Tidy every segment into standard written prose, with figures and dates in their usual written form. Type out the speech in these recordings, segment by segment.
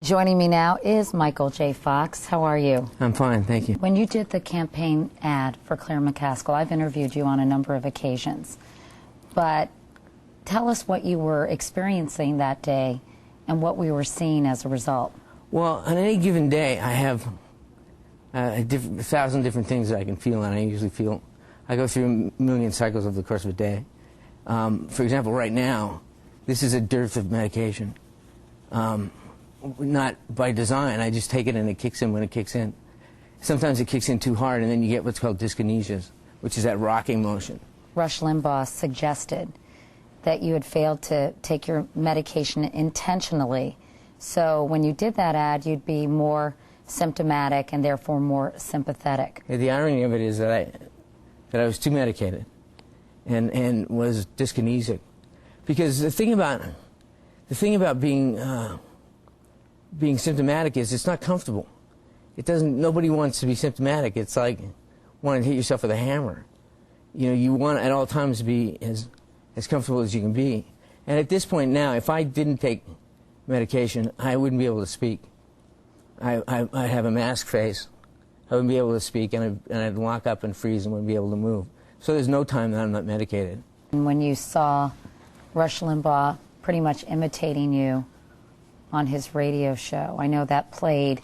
Joining me now is Michael J. Fox. How are you? I'm fine, thank you. When you did the campaign ad for Claire McCaskill, I've interviewed you on a number of occasions, but tell us what you were experiencing that day and what we were seeing as a result. Well, on any given day, I have a thousand different things that I can feel, and I go through a million cycles over the course of a day. For example, right now, this is a dearth of medication. Not by design, I just take it and it kicks in when it kicks in. Sometimes it kicks in too hard, and then you get what's called dyskinesias, which is that rocking motion. Rush Limbaugh suggested that you had failed to take your medication intentionally. So when you did that ad, you'd be more symptomatic and therefore more sympathetic. Yeah, the irony of it is that I was too medicated and was dyskinesic. Because the thing about being symptomatic is it's not comfortable. Nobody wants to be symptomatic. It's like wanting to hit yourself with a hammer. You know, you want at all times to be as comfortable as you can be. And at this point now, if I didn't take medication, I wouldn't be able to speak. I'd have a mask face. I wouldn't be able to speak, and I'd lock up and freeze and wouldn't be able to move. So there's no time that I'm not medicated. And when you saw Rush Limbaugh pretty much imitating you on his radio show, I know that played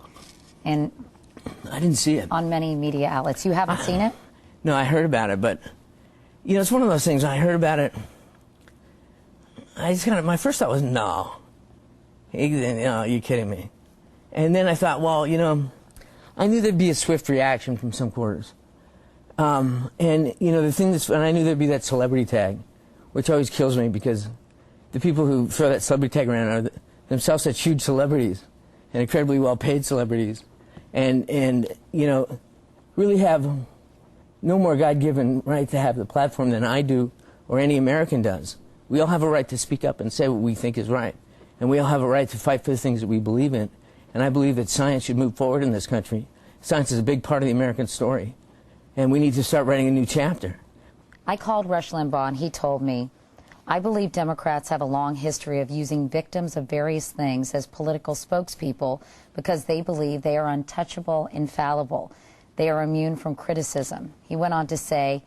I didn't see it. On many media outlets. You haven't seen it? No, I heard about it, but you know, it's one of those things. I heard about it. I just my first thought was, no, you're kidding me. And then I thought, well, you know, I knew there'd be a swift reaction from some quarters. And you know, and I knew there'd be that celebrity tag, which always kills me because the people who throw that celebrity tag around are themselves such huge celebrities and incredibly well-paid celebrities, and you know, really have no more God-given right to have the platform than I do or any American does. We all have a right to speak up and say what we think is right, and we all have a right to fight for the things that we believe in. And I believe that science should move forward in this country. Science is a big part of the American story, and we need to start writing a new chapter. I called Rush Limbaugh, and he told me, I believe Democrats have a long history of using victims of various things as political spokespeople because they believe they are untouchable, infallible. They are immune from criticism. He went on to say,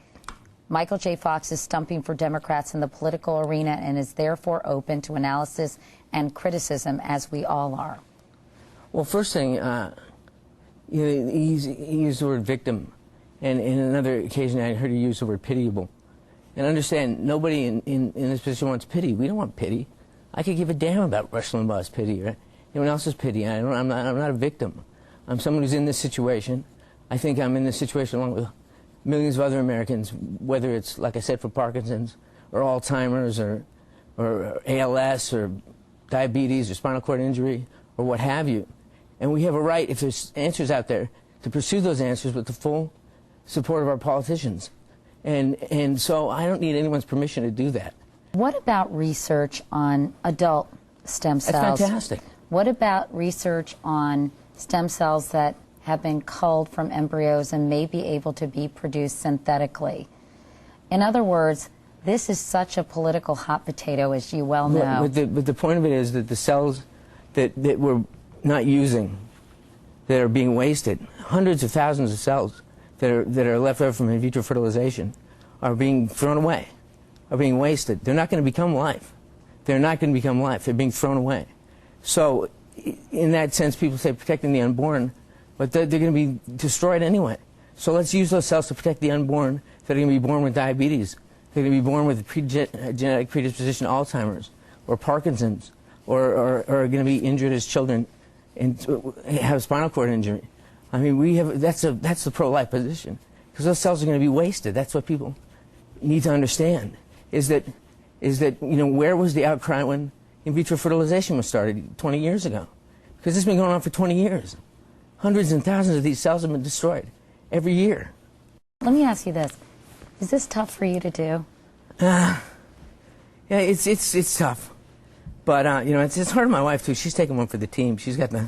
Michael J. Fox is stumping for Democrats in the political arena and is therefore open to analysis and criticism, as we all are. Well, first thing, you know, he used the word victim, and in another occasion I heard he use the word pitiable. And understand, nobody in this position wants pity. We don't want pity. I could give a damn about Rush Limbaugh's pity or anyone else's pity. I'm not a victim. I'm someone who's in this situation. I think I'm in this situation along with millions of other Americans, whether it's, like I said, for Parkinson's or Alzheimer's or ALS or diabetes or spinal cord injury or what have you. And we have a right, if there's answers out there, to pursue those answers with the full support of our politicians. And so I don't need anyone's permission to do that. What about research on adult stem cells? That's fantastic. What about research on stem cells that have been culled from embryos and may be able to be produced synthetically? In other words, this is such a political hot potato, as you well know. But the point of it is that the cells that we're not using, that are being wasted, hundreds of thousands of cells that are left over from in vitro fertilization, are being thrown away, are being wasted. They're not going to become life. They're not going to become life. They're being thrown away. So in that sense, people say protecting the unborn, but they're going to be destroyed anyway. So let's use those cells to protect the unborn that are going to be born with diabetes. They're going to be born with genetic predisposition to Alzheimer's or Parkinson's, or are going to be injured as children and have spinal cord injury. I mean, that's the pro-life position, because those cells are going to be wasted. That's what people need to understand. Is that you know, where was the outcry when in vitro fertilization was started 20 years ago? Because it's been going on for 20 years. Hundreds and thousands of these cells have been destroyed every year. Let me ask you this: is this tough for you to do? Yeah, it's tough, but you know, it's hard on my wife too. She's taking one for the team. She's got the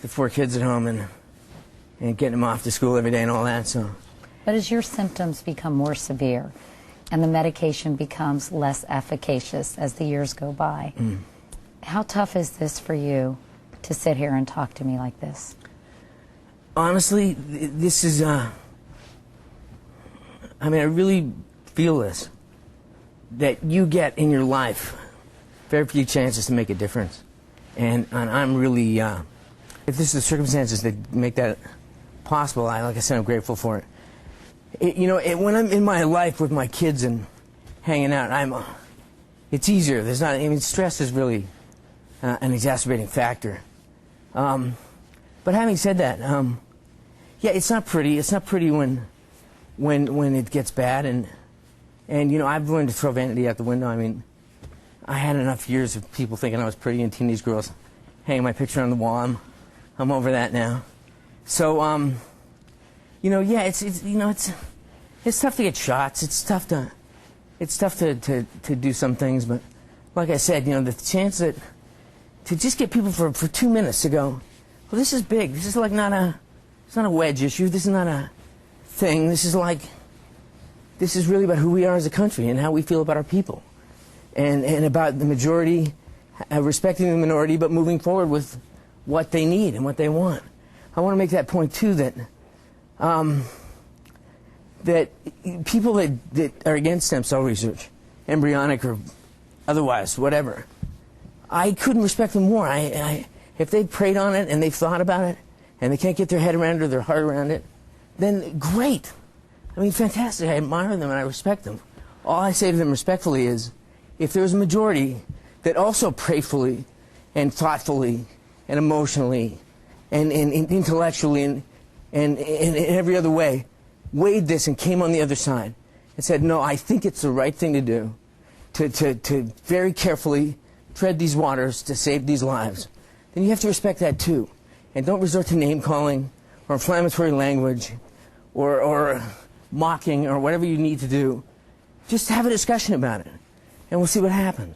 4 kids at home and getting them off to school every day and all that. So. But as your symptoms become more severe and the medication becomes less efficacious as the years go by, how tough is this for you to sit here and talk to me like this? Honestly, this is, I really feel this, that you get in your life very few chances to make a difference. And I'm really, if this is the circumstances that make that possible, like I said, I'm grateful for it. When I'm in my life with my kids and hanging out, it's easier. There's not, stress is really an exacerbating factor. But having said that, yeah, it's not pretty. It's not pretty when it gets bad, and I've learned to throw vanity out the window. I had enough years of people thinking I was pretty and teenage girls hanging my picture on the wall. I'm over that now. So yeah, it's tough to get shots. It's tough to do some things, but like I said, the chance that to just get people for 2 minutes to go, well, this is big. This is like it's not a wedge issue. This is not a thing. This is really about who we are as a country and how we feel about our people, and about the majority, respecting the minority, but moving forward with what they need and what they want. I want to make that point too, that that people that are against stem cell research, embryonic or otherwise, whatever, I couldn't respect them more. If they prayed on it and they've thought about it and they can't get their head around it or their heart around it, then great. Fantastic. I admire them and I respect them. All I say to them respectfully is, if there's a majority that also prayerfully and thoughtfully and emotionally and intellectually and in every other way weighed this and came on the other side and said, no, I think it's the right thing to do, to very carefully tread these waters to save these lives, then you have to respect that too. And don't resort to name-calling or inflammatory language or mocking or whatever you need to do. Just have a discussion about it, and we'll see what happens.